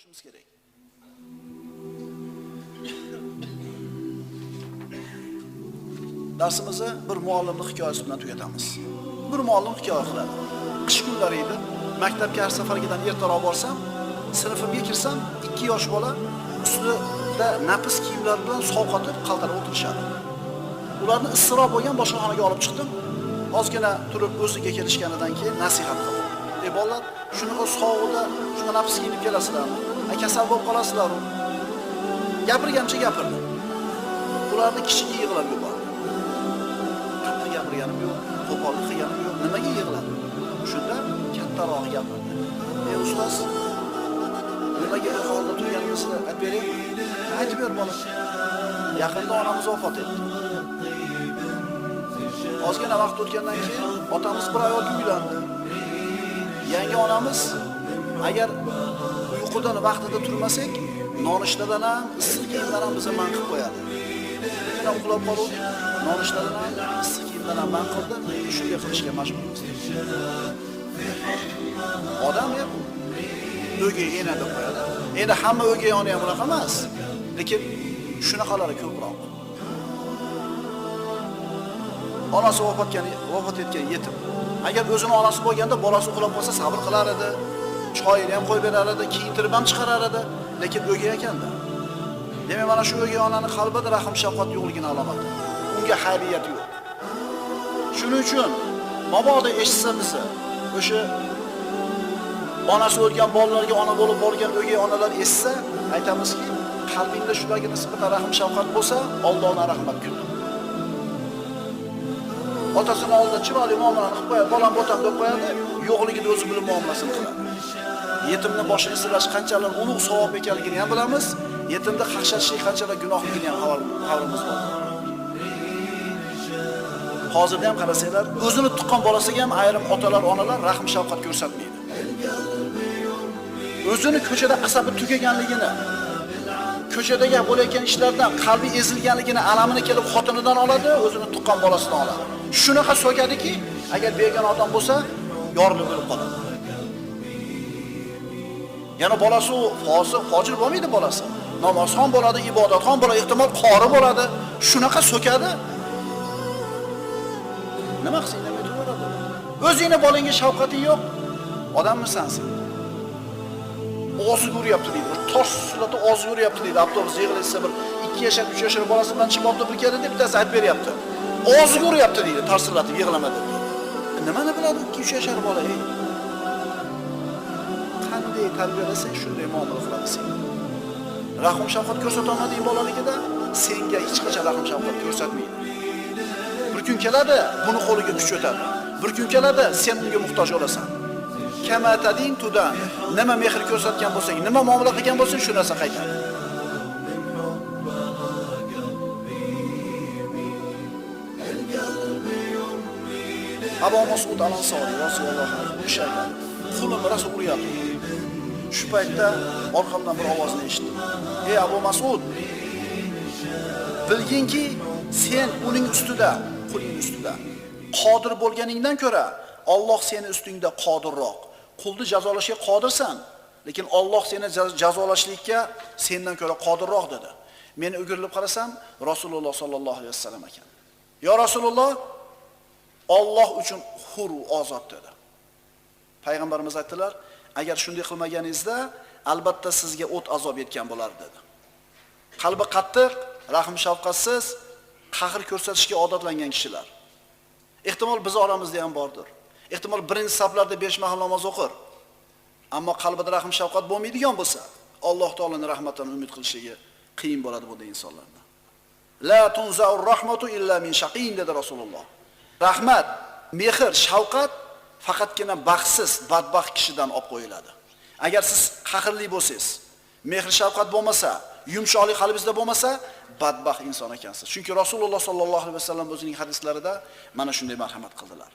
Şimiz kerak. Darsimizni bir muallimning hikoyasi bilan tugatamiz. Bir muallim hikoya qiladi. Qish kunlari edi. Maktabga har safargidan ertaroq borsam, sinfimga kirsam, 2 yosh bola ustida napis kiyimlar bilan sovqotib qaltirib o'tirishadi. Ularni issiroq bo'lgan boshqa xonaga olib chiqdim. Ozgina turib o'ziga kelishganidan keyin nasihat qildim. Bolalar, shunaqa sovuqda, shunaqa napis kiyinib kelasizlarmi? Kasal bo'lib qolasizlar. Gapirgancha gapirdi. Ularni kishiga yig'lab yubordi. Qattiq gapirganim yo'q, qo'pollik qilganim yo'q. Nimaga yig'ladi? Shunda kattaroq gapirdi. Ustoz, nimaga bu holda turganingizni aytib bering? Aytib ber bola. Yaqinda onamiz vafot etdi. Ozgina vaqt o'tgandan keyin otamiz bir ayolga uylandi. Yangi onamiz agar uyqudan vaqtida turmasak, nonushtadan ham, issiq kiyimdan ham bizni man qilib qo'yadi. Lekin uxlab qolib, nonushtadan ham, issiq kiyimdan ham man qildi, shunday qilishga majburmiz. Odam ham o'gay ena deb qo'yadi. Endi hamma o'gay ona ham unaqa emas, lekin shunaqalari ko'proq. Onasi vafot etgan yetim. Agar o'zini onasi bo'lganda, bolasi uxlab qolsa sabr qilar edi. Choyini ham qo'yib berar edi, kiyintirib ham chiqarar edi, lekin o'gay ekanda. Demak, mana shu o'gay onaning qalbida rahm shafqat yo'qligini alomati. Unga xayriyat yo'q. Shuning uchun mabodo eshitsa bizni o'sha onasi o'lgan bolalarga ona bo'lib borgan o'gay onalar eshitsa, aytamizki, qalbingda shularga nisbatan rahm shafqat bo'lsa, Allohning rahmat kut. Otasini oldida chiroyli muomalani qilib qo'yadi, bolam botam deb qo'yadi, yo'qligida o'zi bilib muomalasini qiladi. Yetimni boshini silash qanchalar ulug' savob ekanligini ham bilamiz, yetimni qaqshashlik qanchalar gunohligini ham xabarimiz bor. Hozirda ham qarasanglar, o'zini tuqqan bolasiga ham ayrim otalar, onalar rahm shafqat ko'rsatmaydi. O'zini ko'chada asabi tugaganligini, ko'chadagi bo'layotgan ishlardan qalbi ezilganligini, alamini kelib xotinidan oladi, o'zini tuqqan bolasidan oladi. Shunaqa so'kadiki, agar begona odam bo'lsa, yorilib o'lib qoladi. Yana bolasi fosiq, fojir bo'lmaydi bolasi. Namozxon bo'ladi, ibodatxon bo'ladi, ehtimol qori bo'ladi. Shunaqa so'kadi. Nima qilsang nima bo'laveradi? O'zingni bolangga shafqating yo'q, odammisan sen? Og'zi ko'ryapti deydi. Tosh sulata og'zi ko'ryapti deydi. Avtobus yig'ilsa bir 2 yoshar, 3 yoshar bolasi bilan chiqib oldi bir kere deb bittasi aytib beryapti. Og'zi ko'ryapti deydi, tarsillatib yig'lamadi. Nimani biladi 2-3 yoshar bola? Qanday tarbiyalasang, shunday muomala qilasan. Rahm shafqat ko'rsatolmading bolaligida, senga hech qachon rahm shafqat ko'rsatmaydi. Bir kun keladi, buni qo'liga kuch o'tadi. Bir kun keladi, sen unga muhtoj bo'lasan. Kamatading tudan. Nima mehr ko'rsatgan bo'lsang, nima muomala qilgan bo'lsang, shu narsa qaytadi. Abu Mas'ud al-Ansori Rasululloh o'shaydi. Qulim Rasul uryapti. Shu paytda orqamdan bir ovozni eshitdim. Ey Abu Mas'ud, bilginki, sen uning ustida, quling ustida qodir bo'lganingdan ko'ra, Alloh seni ustingda qodirroq. Qulni jazolashga qodirsan, lekin Alloh seni jazolashlikka sendan ko'ra qodirroq dedi. Men o'girilib qarasam, Rasululloh sallallohu alayhi vasallam ekan. Ya Rasululloh, Alloh uchun hur ozod dedi. Payg'ambarimiz aytdilar, agar shunday qilmaganingizda, albatta sizga o't azob yetgan bo'lar dedi. Qalbi qattiq, rahm shafqatsiz, qahr ko'rsatishga odatlangan kishilar. Ehtimol biz oramizda ham bordir. Ehtimol birinchi saflarda 5 mahal namoz o'qir. Ammo qalbida rahm shafqat bo'lmaydigan bo'lsa, Alloh taolaning rahmatidan umid qilishligi qiyin bo'ladi bunday insonlarga. La tunza'ur rahmatu illa min shaqin dedi Rasululloh. Rahmat, mehr, shafqat faqatgina baxtsiz, badbaxt kishidan olib qo'yiladi. Agar siz qahrli bo'lsangiz, mehr, shafqat bo'lmasa, yumshoqlik qalbingizda bo'lmasa, badbaxt inson ekansiz. Chunki Rasululloh sallallohu alayhi vasallam o'zining hadislarida mana shunday marhamat qildilar.